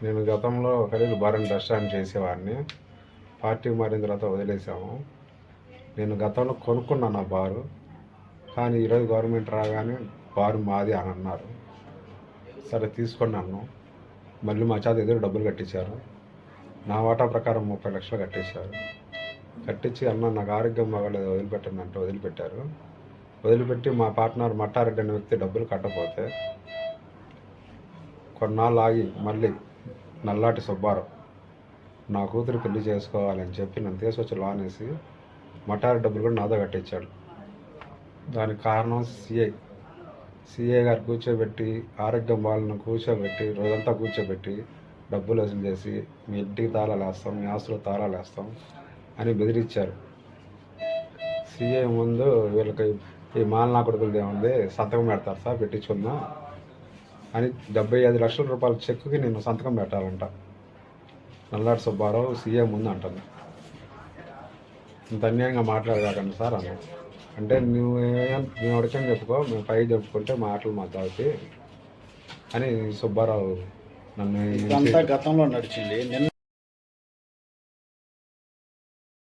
నేను గతంలో ఖరీదు బార్ అండ్ రెస్టారెంట్ చేసేవాడిని. పార్టీ మారిన తర్వాత వదిలేసాము. నేను గతంలో కొనుక్కున్నాను ఆ బారు. కానీ ఈరోజు గవర్నమెంట్ రాగానే బారు మాది అని అన్నారు. సరే తీసుకున్నాను. మళ్ళీ మా చేత ఎదురు డబ్బులు కట్టించారు. నా వాటా ప్రకారం 30 లక్షలు కట్టేశారు. కట్టించి అన్న నాకు ఆరోగ్యం బాగాలేదు వదిలిపెట్టండి అంటే వదిలిపెట్టారు. వదిలిపెట్టి మా పార్ట్నర్ మట్టారెడ్డి అనే వ్యక్తి డబ్బులు కట్టకపోతే కొన్నాళ్ళు ఆగి మళ్ళీ నల్లాటి సుబ్బారావు నా కూతురు పెళ్లి చేసుకోవాలని చెప్పి నన్ను తీసుకొచ్చి లోన్ వేసి మట్టారెడ్డి డబ్బులు కూడా నాతో కట్టించాడు. దానికి కారణం సిఐ గారు కూర్చోబెట్టి ఆరోగ్యం బాలను కూర్చోబెట్టి రోజంతా కూర్చోబెట్టి డబ్బులు వసూలు చేసి మీ ఇంటికి తాళాలు వేస్తాం, మీ ఆస్తులు తాళాలు వేస్తాం అని బెదిరించారు. సిఐ ముందు వీళ్ళకి ఈ మాలనా కొడుకులది ఏముంది సంతకం పెడతారు సార్ పెట్టించుకుందాం అని 75 లక్షల రూపాయల చెక్కుకి నేను సంతకం పెట్టాలంట. నల్లాటి సుబ్బారావు సీఎం ముందు అంటుంది. ఇంత అన్యాయంగా మాట్లాడకండి సార్ అన్న. అంటే మేము అడిగాను చెప్పుకో, మేము పై చెప్పుకుంటే మాటలు మా దాటి అని సుబ్బారావు నన్ను గతంలో నడిచింది.